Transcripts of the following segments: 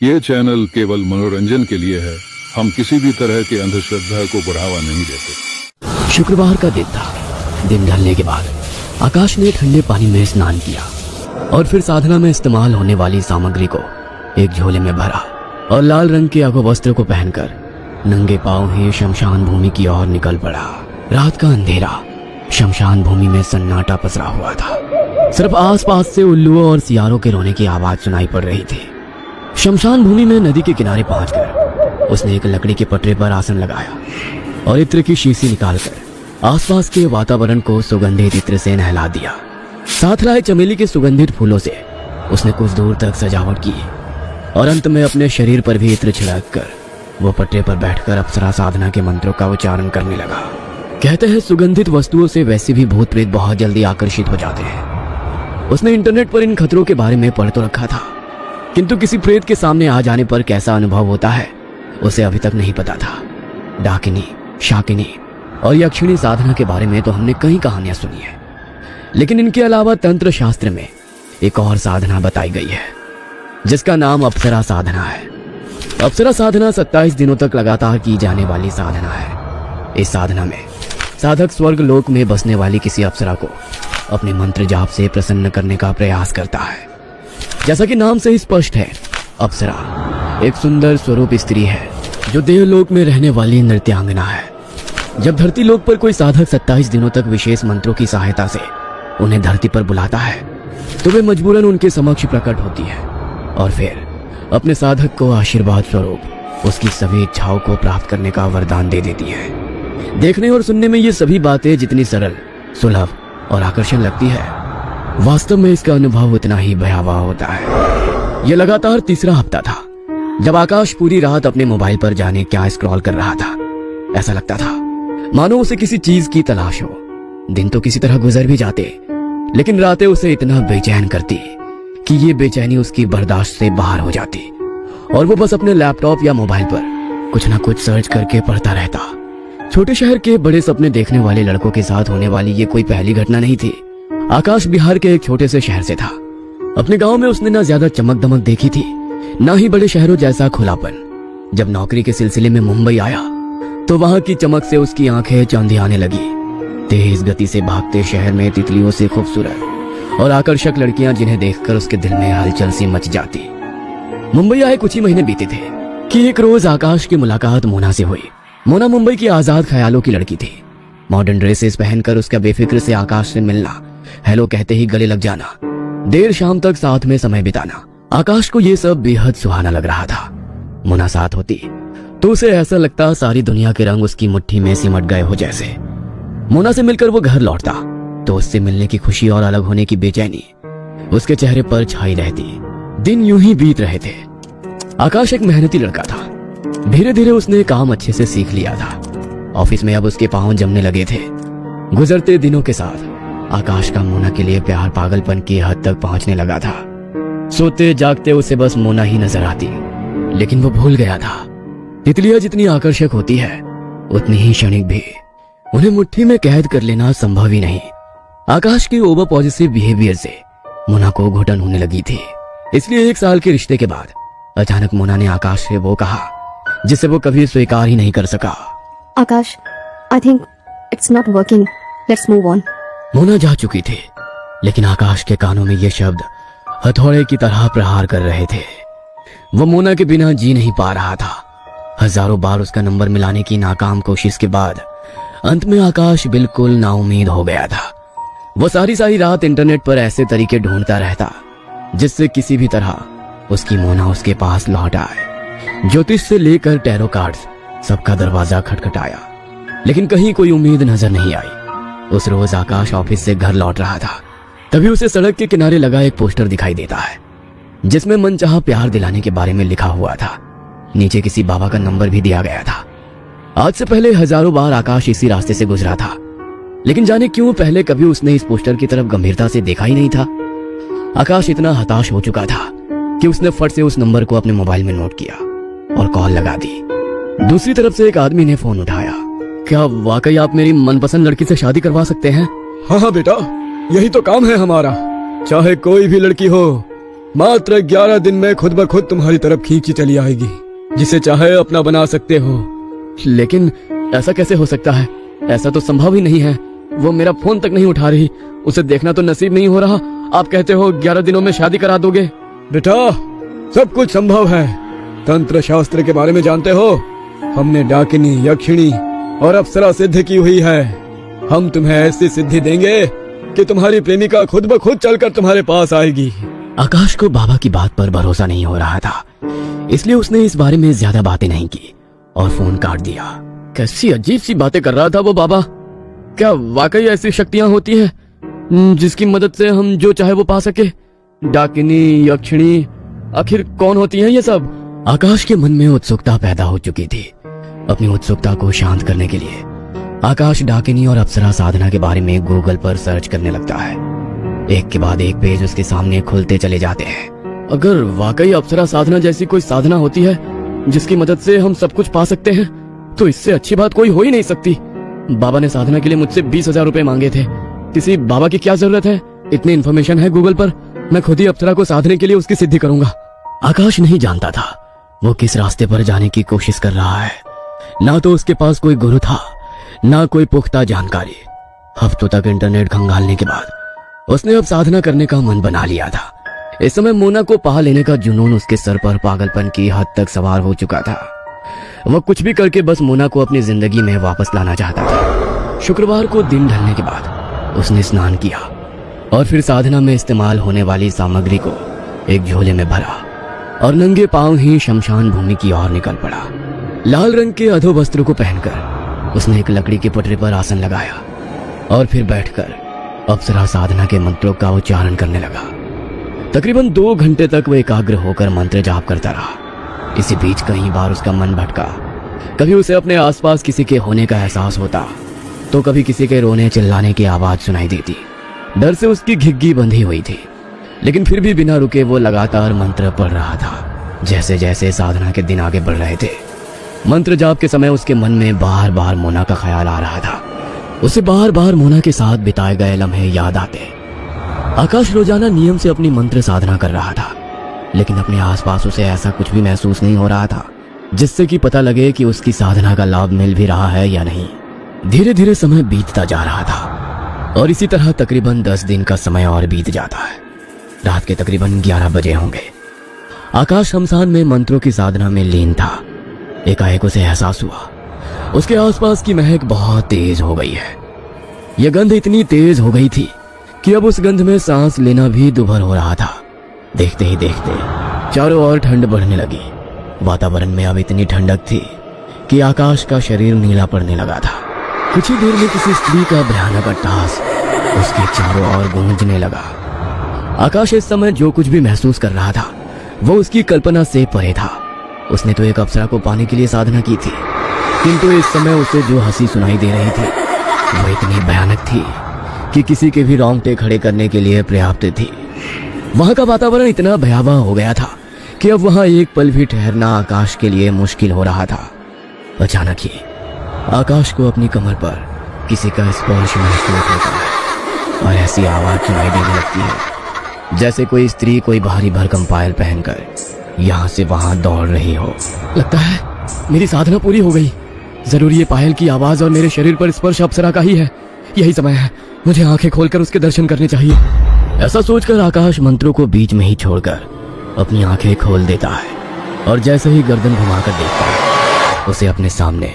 ये चैनल केवल मनोरंजन के लिए है। हम किसी भी तरह की अंधश्रद्धा को बढ़ावा नहीं देते। शुक्रवार का दिन था। दिन ढलने के बाद आकाश ने ठंडे पानी में स्नान किया और फिर साधना में इस्तेमाल होने वाली सामग्री को एक झोले में भरा और लाल रंग के अघोवस्त्र को पहनकर नंगे पांव ही शमशान भूमि की ओर निकल पड़ा। रात का अंधेरा, शमशान भूमि में सन्नाटा पसरा हुआ था। सिर्फ आसपास से उल्लुओं और सियारों के रोने की आवाज सुनाई पड़ रही थी। शमशान भूमि में नदी के किनारे पहुंचकर उसने एक लकड़ी के पटरे पर आसन लगाया और इत्र की शीशी निकालकर आसपास के वातावरण को सुगंधित इत्र से नहला दिया। साथ लाए चमेली के सुगंधित फूलों से उसने कुछ दूर तक सजावट की और अंत में अपने शरीर पर भी इत्र छिड़क कर वो पटरे पर बैठकर अप्सरा साधना के मंत्रों का उच्चारण करने लगा। कहते हैं सुगंधित वस्तुओं से वैसे भी भूत प्रेत बहुत जल्दी आकर्षित हो जाते हैं। उसने इंटरनेट पर इन खतरों के बारे में पढ़ तो रखा था, किंतु किसी प्रेत के सामने आ जाने पर कैसा अनुभव होता है उसे अभी तक नहीं पता था। डाकिनी, शाकिनी और यक्षिणी साधना के बारे में तो हमने कई कहानियां सुनी है, लेकिन इनके अलावा तंत्र शास्त्र में एक और साधना बताई गई है जिसका नाम अप्सरा साधना है। अप्सरा साधना 27 दिनों तक लगातार की जाने वाली साधना है। इस साधना में साधक स्वर्ग लोक में बसने वाली किसी अप्सरा को अपने मंत्र जाप से प्रसन्न करने का प्रयास करता है। जैसा कि नाम से ही स्पष्ट है, अप्सरा एक सुंदर स्वरूप स्त्री है जो देवलोक में रहने वाली नृत्यांगना है। जब धरती लोक पर कोई साधक 27 दिनों तक विशेष मंत्रों की सहायता से उन्हें धरती पर बुलाता है तो वे मजबूरन उनके समक्ष प्रकट होती है और फिर अपने साधक को आशीर्वाद स्वरूप उसकी सभी इच्छाओं को प्राप्त करने का वरदान दे देती है। देखने और सुनने में ये सभी बातें जितनी सरल, सुलभ और आकर्षण लगती है, वास्तव में इसका अनुभव उतना ही भयावह होता है। यह लगातार तीसरा हफ्ता था जब आकाश पूरी रात अपने मोबाइल पर जाने क्या स्क्रॉल कर रहा था। ऐसा लगता था मानो उसे किसी चीज की तलाश हो। दिन तो किसी तरह गुजर भी जाते, लेकिन रातें उसे इतना बेचैन करती कि ये बेचैनी उसकी बर्दाश्त से बाहर हो जाती और वो बस अपने लैपटॉप या मोबाइल पर कुछ ना कुछ सर्च करके पढ़ता रहता। छोटे शहर के बड़े सपने देखने वाले लड़कों के साथ होने वाली ये कोई पहली घटना नहीं थी। आकाश बिहार के एक छोटे से शहर से था। अपने गांव में उसने ना ज्यादा चमक दमक देखी थी, ना ही बड़े शहरों जैसा खुलापन। जब नौकरी के सिलसिले में मुंबई आया तो वहां की चमक से उसकी आंखें चौंधी आने लगी। तेज गति से भागते शहर में तितलियों से खूबसूरत और आकर्षक लड़कियां जिन्हें देखकर उसके दिल में हलचल सी मच जाती। मुंबई आए कुछ ही महीने बीते थे कि एक रोज आकाश की मुलाकात मोना से हुई। मोना मुंबई की आजाद ख्यालों की लड़की थी। मॉडर्न ड्रेसेस पहनकर उसका बेफिक्र से आकाश से मिलना, हेलो कहते ही गले लग जाना, देर शाम तक साथ में समय बिताना, आकाश को ये सब बेहद सुहाना लग रहा था। मोना साथ होती तो उसे ऐसा लगता सारी दुनिया के रंग उसकी मुट्ठी में सिमट गए हो जैसे। मोना से मिलकर वो घर लौटता तो उससे मिलने की खुशी और अलग होने की बेचैनी उसके चेहरे पर छाई रहती। दिन यूं ही बीत रहे थे। आकाश एक मेहनती लड़का था। धीरे धीरे उसने काम अच्छे से सीख लिया था। ऑफिस में अब उसके पांव जमने लगे थे। गुजरते दिनों के साथ आकाश का मोना के लिए प्यार पागलपन की हद तक पहुंचने लगा था। सोते जागते उसे बस मोना ही नजर आती, लेकिन वो भूल गया था तितलियां जितनी आकर्षक होती है उतनी ही क्षणिक भी। उन्हें मुट्ठी में कैद कर लेना संभव ही नहीं। आकाश के ओवर पॉजिटिव बिहेवियर से मोना को घुटन होने लगी थी। इसलिए 1 साल के रिश्ते के बाद अचानक मोना ने आकाश से वो कहा जिसे वो कभी स्वीकार ही नहीं कर सका। आकाश, I think it's not working. Let's move on. Mona जा चुकी थी, लेकिन आकाश के कानों में ये शब्द हथौड़े की तरह प्रहार कर रहे थे। वो मोना के बिना जी नहीं पा रहा था। हजारों बार उसका नंबर मिलाने की नाकाम कोशिश के बाद अंत में आकाश बिल्कुल नाउम्मीद हो गया था। वो सारी रात इंटरनेट पर ऐसे तरीके ढूंढता रहता जिससे किसी भी तरह उसकी मोना उसके पास लौट आए। ज्योतिष से लेकर टैरो कार्ड्स सबका दरवाजा खटखटाया, लेकिन कहीं कोई उम्मीद नजर नहीं आई। उस रोज आकाश ऑफिस से घर लौट रहा था, तभी उसे सड़क के किनारे लगा एक पोस्टर दिखाई देता है जिसमें मनचाहा प्यार दिलाने के बारे में लिखा हुआ था। नीचे किसी बाबा का नंबर भी दिया गया था। आज से पहले हजारों बार आकाश इसी रास्ते से गुजरा था, लेकिन जाने क्यों पहले कभी उसने इस पोस्टर की तरफ गंभीरता से देखा ही नहीं था। आकाश इतना हताश हो चुका था कि उसने फट से उस नंबर को अपने मोबाइल में नोट किया और कॉल लगा दी। दूसरी तरफ से एक आदमी ने फोन उठाया। क्या वाकई आप मेरी मनपसंद लड़की से शादी करवा सकते हैं? हाँ बेटा, यही तो काम है हमारा। चाहे कोई भी लड़की हो, मात्र 11 दिन में खुद ब खुद तुम्हारी तरफ खींची चली आएगी, जिसे चाहे अपना बना सकते हो। लेकिन ऐसा कैसे हो सकता है? ऐसा तो संभव ही नहीं है। वो मेरा फोन तक नहीं उठा रही, उसे देखना तो नसीब नहीं हो रहा। आप कहते हो 11 दिनों में शादी करा दोगे? बेटा, सब कुछ संभव है। तंत्र शास्त्र के बारे में जानते हो? हमने डाकिनी, यक्षिणी और अप्सरा सिद्ध की हुई है। हम तुम्हें ऐसी सिद्धि देंगे कि तुम्हारी प्रेमिका खुद ब खुद चलकर तुम्हारे पास आएगी। आकाश को बाबा की बात पर भरोसा नहीं हो रहा था, इसलिए उसने इस बारे में ज्यादा बातें नहीं की और फोन काट दिया। कैसी अजीब सी बातें कर रहा था वो बाबा। क्या वाकई ऐसी शक्तियां होती हैं जिसकी मदद से हम जो चाहे वो पा सके? डाकिनी, यक्षिणी, आखिर कौन होती हैं ये सब? आकाश के मन में उत्सुकता पैदा हो चुकी थी। अपनी उत्सुकता को शांत करने के लिए आकाश डाकिनी और अप्सरा साधना के बारे में गूगल पर सर्च करने लगता है। एक के बाद एक पेज उसके सामने खुलते चले जाते हैं। अगर वाकई अप्सरा साधना जैसी कोई साधना होती है जिसकी मदद से हम सब कुछ पा सकते हैं, तो इससे अच्छी बात कोई हो ही नहीं सकती। बाबा ने साधना के लिए मुझसे 20,000 रुपए मांगे थे। किसी बाबा की क्या जरूरत है? इतनी इन्फॉर्मेशन है गूगल पर। मैं खुद ही अप्सरा को साधने के लिए उसकी सिद्धि करूंगा। आकाश नहीं जानता था वो किस रास्ते पर जाने की कोशिश कर रहा है। ना तो उसके पास कोई गुरु था, ना कोई पुख्ता जानकारी। हफ्तों तक इंटरनेट खंगालने के बाद उसने अब साधना करने का मन बना लिया था। इस समय मोना को पा लेने का जुनून उसके सर पर पागलपन की हद तक सवार हो चुका था। वह कुछ भी करके बस मोना को अपनी जिंदगी में वापस लाना चाहता था। शुक्रवार को दिन ढलने के बाद उसने स्नान किया और फिर साधना में इस्तेमाल होने वाली सामग्री को एक झोले में भरा और नंगे पांव ही शमशान भूमि की ओर निकल पड़ा। लाल रंग के अधो वस्त्र को पहनकर उसने एक लकड़ी के पटरे पर आसन लगाया और फिर बैठकर अप्सरा साधना के मंत्रों का उच्चारण करने लगा। तकरीबन 2 घंटे तक वो एकाग्र होकर मंत्र जाप करता रहा। इसी बीच कई बार उसका मन भटका। कभी उसे अपने आसपास किसी के होने का एहसास होता, तो कभी किसी के रोने चिल्लाने की आवाज सुनाई देती। डर से उसकी घिग्गी बंधी हुई थी, लेकिन फिर भी बिना रुके वो लगातार मंत्र पढ़ रहा था। जैसे जैसे साधना के दिन आगे बढ़ रहे थे, मंत्र जाप के समय उसके मन में बार बार मोना का ख्याल आ रहा था। उसे बार बार मोना के साथ बिताए गए लम्हे याद आते। आकाश रोजाना नियम से अपनी मंत्र साधना कर रहा था, लेकिन अपने आसपास उसे ऐसा कुछ भी महसूस नहीं हो रहा था जिससे कि पता लगे कि उसकी साधना का लाभ मिल भी रहा है या नहीं। धीरे धीरे समय बीतता जा रहा था और इसी तरह तकरीबन 10 दिन का समय और बीत जाता है। रात के तकरीबन 11 बजे होंगे। आकाश शमशान में मंत्रों की साधना में लीन था। एकाएक उसे एहसास हुआ उसके आसपास की महक बहुत तेज हो गई है। यह गंध इतनी तेज हो गई थी कि अब उस गंध में सांस लेना भी दुभर हो रहा था। देखते ही देखते चारों ओर ठंड बढ़ने लगी। वातावरण में अब इतनी ठंडक थी कि आकाश का शरीर नीला पड़ने लगा था। कुछ ही देर में किसी स्त्री का भयानक अट्टहास उसके चारों ओर गूंजने लगा। आकाश इस समय जो कुछ भी महसूस कर रहा था वो उसकी कल्पना से परे था। उसने तो एक अप्सरा को पाने के लिए साधना की थी, किंतु इस समय उसे जो हंसी सुनाई दे रही थी वो इतनी भयानक थी कि किसी के भी रोंगटे खड़े करने के लिए पर्याप्त थी। वहां का वातावरण इतना भयावह हो गया था कि अब वहां एक पल भी ठहरना आकाश के लिए मुश्किल हो रहा था। अचानक ही आकाश को अपनी कमर पर किसी का स्पर्श महसूस होता है और ऐसी आवाज सुनाई देने लगती है जैसे कोई स्त्री कोई भारी भरकम पायल पहनकर यहाँ से वहां दौड़ रही हो। लगता है मेरी साधना पूरी हो गई। जरूर ये पायल की आवाज और मेरे शरीर पर स्पर्श अप्सरा का ही है। यही समय है, मुझे आंखें खोलकर उसके दर्शन करने चाहिए। ऐसा सोचकर आकाश मंत्रों को बीच में ही छोड़कर अपनी आंखें खोल देता है और जैसे ही गर्दन घुमाकर देखता है उसे अपने सामने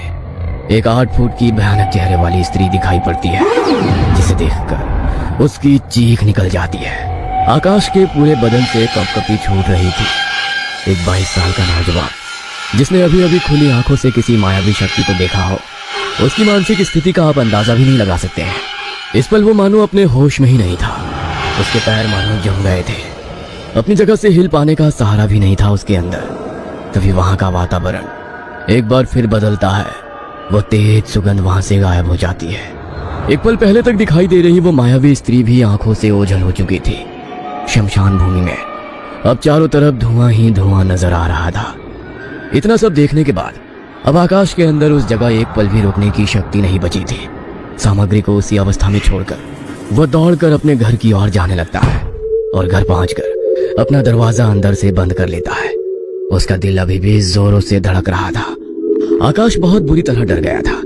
एक 8 फुट की भयानक चेहरे वाली स्त्री दिखाई पड़ती है, जिसे देखकर उसकी चीख निकल जाती है। आकाश के पूरे बदन से कपकपी छूट रही थी। एक 22 साल का नौजवान जिसने अभी अभी खुली आंखों से किसी मायावी शक्ति को देखा हो, उसकी मानसिक स्थिति का आप अंदाजा भी नहीं लगा सकते हैं। इस पल वो मानो अपने होश में ही नहीं था। उसके पैर मानो जम गए थे। अपनी जगह से हिल पाने का सहारा भी नहीं था उसके अंदर। तभी वहां का वातावरण एक बार फिर बदलता है। वो तेज सुगंध वहां से गायब हो जाती है। एक पल पहले तक दिखाई दे रही वो मायावी स्त्री भी आंखों से ओझल हो चुकी थी। शमशान भूमि में अब चारों तरफ धुआं ही धुआं नजर आ रहा था। इतना सब देखने के बाद अब आकाश के अंदर उस जगह एक पल भी रुकने की शक्ति नहीं बची थी। सामग्री को उसी अवस्था में छोड़कर वह दौड़कर अपने घर की ओर जाने लगता है और घर पहुंचकर अपना दरवाजा अंदर से बंद कर लेता है। उसका दिल अभी भी जोरों से धड़क रहा था। आकाश बहुत बुरी तरह डर गया था,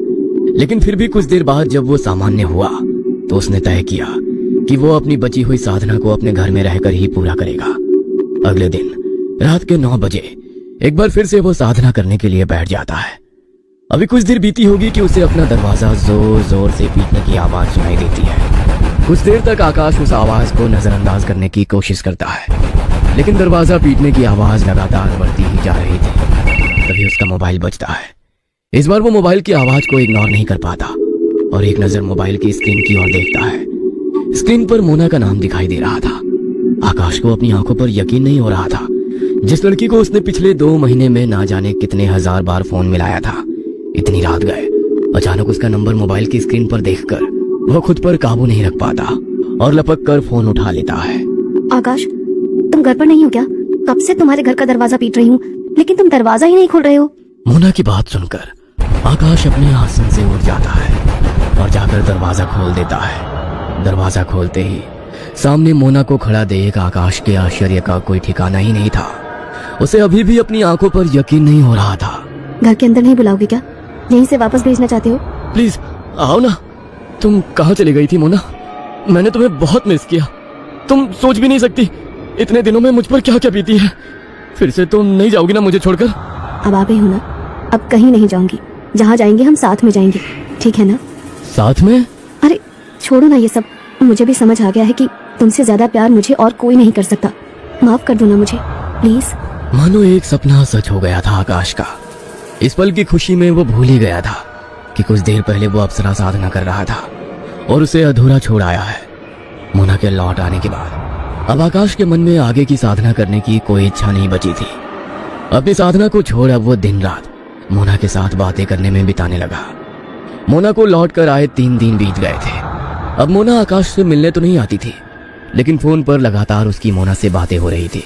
लेकिन फिर भी कुछ देर बाद जब वो सामान्य हुआ तो उसने तय किया कि वो अपनी बची हुई साधना को अपने घर में रहकर ही पूरा करेगा। अगले दिन रात के 9 बजे एक बार फिर से वो साधना करने के लिए बैठ जाता है। अभी कुछ देर बीती होगी कि उसे अपना दरवाजा जोर जोर से पीटने की आवाज सुनाई देती है। कुछ देर तक आकाश उस आवाज को नजरअंदाज करने की कोशिश करता है, लेकिन दरवाजा पीटने की आवाज लगातार बढ़ती ही जा रही थी। तभी उसका मोबाइल बजता है। इस बार वो मोबाइल की आवाज को इग्नोर नहीं कर पाता और एक नजर मोबाइल की स्क्रीन की ओर देखता है। स्क्रीन पर मोना का नाम दिखाई दे रहा था। आकाश को अपनी आंखों पर यकीन नहीं हो रहा था। जिस लड़की को उसने पिछले 2 महीने में ना जाने कितने हजार बार फोन मिलाया था, इतनी रात गए अचानक उसका नंबर मोबाइल की स्क्रीन पर देखकर वो खुद पर काबू नहीं रख पाता और लपक कर फोन उठा लेता है। आकाश, तुम घर पर नहीं हो क्या? कब से तुम्हारे घर का दरवाजा पीट रही हूँ, लेकिन तुम दरवाजा ही नहीं खोल रहे हो। मोना की बात सुनकर आकाश अपने आसन से उठ जाता है और जाकर दरवाजा खोल देता है। दरवाजा खोलते ही सामने मोना को खड़ा देख आकाश के आश्चर्य का कोई ठिकाना ही नहीं था। उसे अभी भी अपनी आंखों पर यकीन नहीं हो रहा था। घर के अंदर नहीं बुलाओगे क्या? यहीं से वापस भेजना चाहते हो? प्लीज आओ ना। तुम कहाँ चली गई थी मोना? मैंने तुम्हें बहुत मिस किया। तुम सोच भी नहीं सकती इतने दिनों में मुझ पर क्या क्या बीती है। फिर से तुम नहीं जाओगी ना मुझे छोड़कर? अब आ गई हो ना, अब कहीं नहीं जाऊंगी। जहाँ जाएंगे हम साथ में जाएंगे, ठीक है ना? साथ में? अरे छोड़ो ना ये सब। मुझे भी समझ आ गया है कि तुमसे ज्यादा प्यार मुझे और कोई नहीं कर सकता। माफ कर दो ना मुझे, प्लीज। मानो एक सपना सच हो गया था आकाश का। इस पल की खुशी में वो भूल ही गया था कि कुछ देर पहले वो अप्सरा साधना कर रहा था और उसे अधूरा छोड़ आया है। मोना के लौट आने के बाद अब आकाश के मन में आगे की साधना करने की कोई इच्छा नहीं बची थी। अपनी साधना को छोड़ अब वो दिन रात मोना के साथ बातें करने में बिताने लगा। मोना को लौट कर आए 3 दिन बीत गए थे। अब मोना आकाश से मिलने तो नहीं आती थी, लेकिन फोन पर लगातार उसकी मोना से बातें हो रही थी।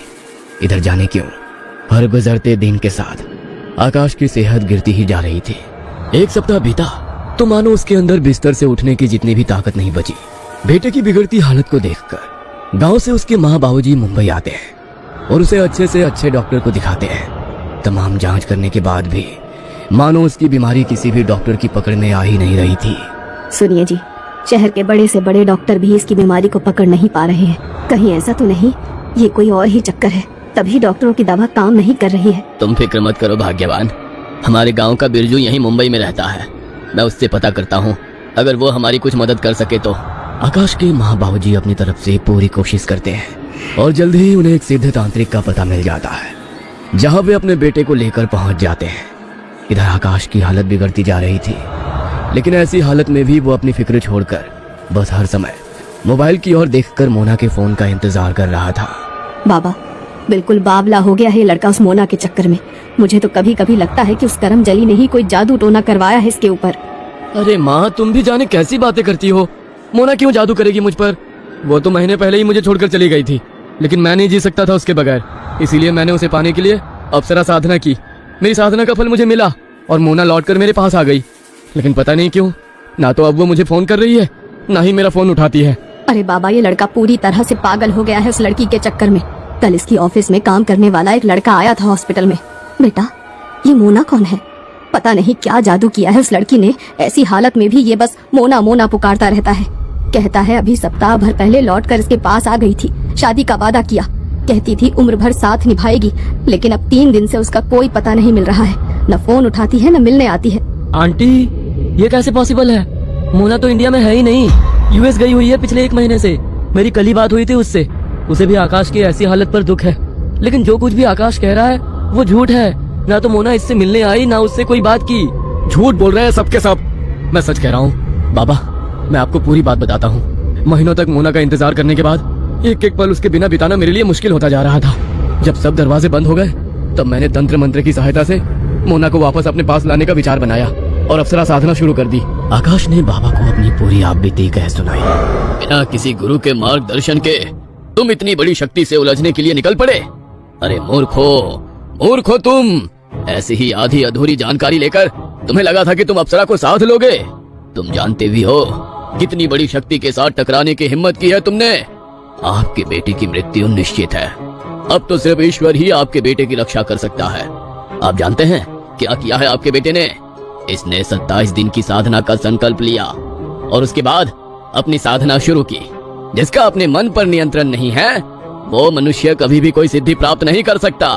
इधर जाने क्यों हर गुजरते दिन के साथ आकाश की सेहत गिरती ही जा रही थी। 1 सप्ताह बीता तो मानो उसके अंदर बिस्तर से उठने की जितनी भी ताकत नहीं बची। बेटे की बिगड़ती हालत को देखकर गांव से उसके माँ बाबूजी मुंबई आते हैं और उसे अच्छे से अच्छे डॉक्टर को दिखाते हैं। तमाम जांच करने के बाद भी मानो उसकी बीमारी किसी भी डॉक्टर की पकड़ में आ ही नहीं रही थी। सुनिए जी, शहर के बड़े से बड़े डॉक्टर भी इसकी बीमारी को पकड़ नहीं पा रहे हैं। कहीं ऐसा तो नहीं ये कोई और ही चक्कर है, तभी डॉक्टरों की दवा काम नहीं कर रही है। तुम फिक्र मत करो भाग्यवान, हमारे गांव का बिरजू यहीं मुंबई में रहता है। मैं उससे पता करता हूँ, अगर वो हमारी कुछ मदद कर सके तो। आकाश के माँ बाबूजी अपनी तरफ से पूरी कोशिश करते हैं और जल्द ही उन्हें एक सिद्ध तांत्रिक का पता मिल जाता है, जहाँ वे अपने बेटे को लेकर पहुंच जाते हैं। इधर आकाश की हालत बिगड़ती जा रही थी, लेकिन ऐसी हालत में भी वो अपनी फिक्र छोड़कर बस हर समय मोबाइल की ओर देखकर मोना के फोन का इंतजार कर रहा था। बाबा, बिल्कुल बावला हो गया है ये लड़का उस मोना के चक्कर में। मुझे तो कभी कभी लगता है कि उस करम जली ने ही कोई जादू टोना करवाया है इसके ऊपर। अरे माँ, तुम भी जाने कैसी बातें करती हो। मोना क्यों जादू करेगी मुझ पर? वो तो महीने पहले ही मुझे छोड़कर चली गई थी, लेकिन मैं नहीं जी सकता था उसके बगैर। इसीलिए मैंने उसे पाने के लिए अप्सरा साधना की। मेरी साधना का फल मुझे मिला और मोना लौटकर मेरे पास आ गई। लेकिन पता नहीं क्यों ना तो अब वो मुझे फोन कर रही है, ना ही मेरा फोन उठाती है। अरे बाबा, ये लड़का पूरी तरह से पागल हो गया है उस लड़की के चक्कर में। कल इसकी ऑफिस में काम करने वाला एक लड़का आया था हॉस्पिटल में। बेटा, ये मोना कौन है? पता नहीं क्या जादू किया है उस लड़की ने। ऐसी हालत में भी ये बस मोना मोना पुकारता रहता है। कहता है अभी सप्ताह भर पहले लौटकर इसके पास आ गई थी, शादी का वादा किया। कहती थी उम्र भर साथ निभाएगी, लेकिन अब 3 दिन से उसका कोई पता नहीं मिल रहा है। न फोन उठाती है न मिलने आती है। आंटी, ये कैसे पॉसिबल है? मोना तो इंडिया में है ही नहीं, यूएस गई हुई है पिछले 1 महीने से। मेरी कल ही बात हुई थी उससे। उसे भी आकाश की ऐसी हालत पर दुख है, लेकिन जो कुछ भी आकाश कह रहा है वो झूठ है। ना तो मोना इससे मिलने आई, ना उससे कोई बात की। झूठ बोल रहे हैं सबके सब। मैं सच कह रहा हूँ बाबा, मैं आपको पूरी बात बताता हूँ। महीनों तक मोना का इंतजार करने के बाद एक एक पल उसके बिना बिताना मेरे लिए मुश्किल होता जा रहा था। जब सब दरवाजे बंद हो गए तब मैंने तंत्र मंत्र की सहायता से मोना को वापस अपने पास लाने का विचार बनाया और अप्सरा साधना शुरू कर दी। आकाश ने बाबा को अपनी पूरी आपबीती कह सुनाई। बिना किसी गुरु के मार्गदर्शन के तुम इतनी बड़ी शक्ति से उलझने के लिए निकल पड़े? अरे मूर्खो तुम! ऐसी ही आधी अधूरी जानकारी लेकर तुम्हें लगा था कि तुम अप्सरा को साथ लोगे। तुम जानते भी हो कितनी बड़ी शक्ति के साथ टकराने की हिम्मत की है तुमने। आपके बेटी की मृत्यु निश्चित है। अब तो सिर्फ ईश्वर ही आपके बेटे की रक्षा कर सकता है। आप जानते हैं क्या किया है आपके बेटे ने? इसने 27 दिन की साधना का संकल्प लिया और उसके बाद अपनी साधना शुरू की। जिसका अपने मन पर नियंत्रण नहीं है वो मनुष्य कभी भी कोई सिद्धि प्राप्त नहीं कर सकता।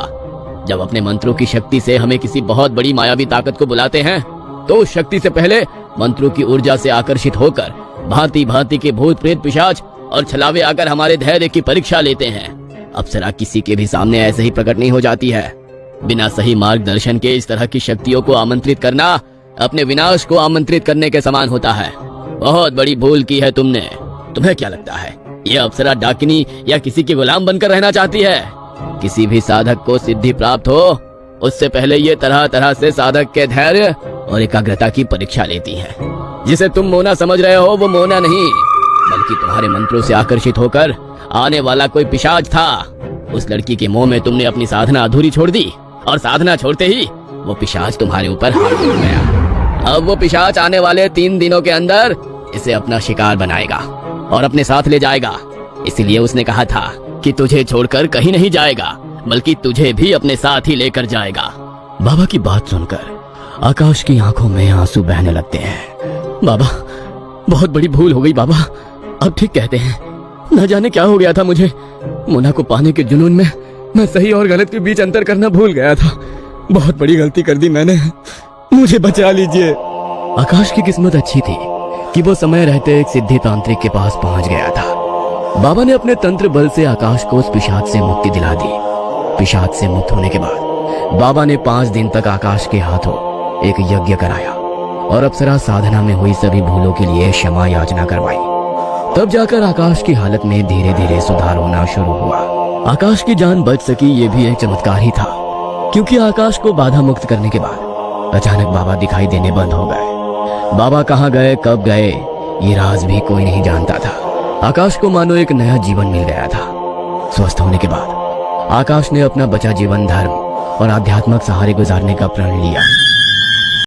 जब अपने मंत्रों की शक्ति से हमें किसी बहुत बड़ी मायावी ताकत को बुलाते हैं तो उस शक्ति से पहले मंत्रों की ऊर्जा से आकर्षित होकर भांति भांति के भूत प्रेत पिशाच और छलावे आकर हमारे धैर्य की परीक्षा लेते हैं। अप्सरा किसी के भी सामने ऐसे ही प्रकट नहीं हो जाती है। बिना सही मार्गदर्शन के इस तरह की शक्तियों को आमंत्रित करना अपने विनाश को आमंत्रित करने के समान होता है। बहुत बड़ी भूल की है तुमने। तुम्हें क्या लगता है यह अप्सरा डाकिनी या किसी के गुलाम बनकर रहना चाहती है? किसी भी साधक को सिद्धि प्राप्त हो उससे पहले ये तरह तरह से साधक के धैर्य और एकाग्रता की परीक्षा लेती है। जिसे तुम मोना समझ रहे हो वो मोना नहीं बल्कि तुम्हारे मंत्रों से आकर्षित होकर आने वाला कोई पिशाच था। उस लड़की के मोह में तुमने अपनी साधना अधूरी छोड़ दी और साधना छोड़ते ही वो पिशाच तुम्हारे ऊपर हाथ उठ गया। अब वो पिशाच आने वाले 3 दिनों के अंदर इसे अपना शिकार बनाएगा और अपने साथ ले जाएगा। इसलिए उसने कहा था कि तुझे छोड़कर कहीं नहीं जाएगा बल्कि तुझे भी अपने साथ ही लेकर जाएगा। बाबा की बात सुनकर आकाश की आंखों में आंसू बहने लगते हैं। बाबा, बहुत बड़ी भूल हो गई बाबा। अब ठीक कहते हैं, न जाने क्या हो गया था मुझे। मोना को पाने के जुनून में मैं सही और गलत के बीच अंतर करना भूल गया था। बहुत बड़ी गलती कर दी मैंने, मुझे बचा लीजिए। आकाश की किस्मत अच्छी थी कि वो समय रहते एक सिद्धि तांत्रिक के पास पहुंच गया था। बाबा ने अपने तंत्र बल से आकाश को उस पिशाच से मुक्ति दिला दी। पिशाच से मुक्त होने के बाद बाबा ने 5 दिन तक आकाश के हाथों एक यज्ञ कराया और अप्सरा साधना में हुई सभी भूलों के लिए क्षमा याचना करवाई। तब जाकर आकाश की हालत में धीरे धीरे सुधार होना शुरू हुआ। आकाश की जान बच सकी ये भी एक चमत्कार ही था, क्योंकि आकाश को बाधा मुक्त करने के बाद अचानक बाबा दिखाई देने बंद हो गए। बाबा कहाँ गए, कब गए, ये राज भी कोई नहीं जानता था। आकाश को मानो एक नया जीवन मिल गया था। स्वस्थ होने के बाद आकाश ने अपना बचा जीवन धर्म और आध्यात्मिक सहारे गुजारने का प्रण लिया।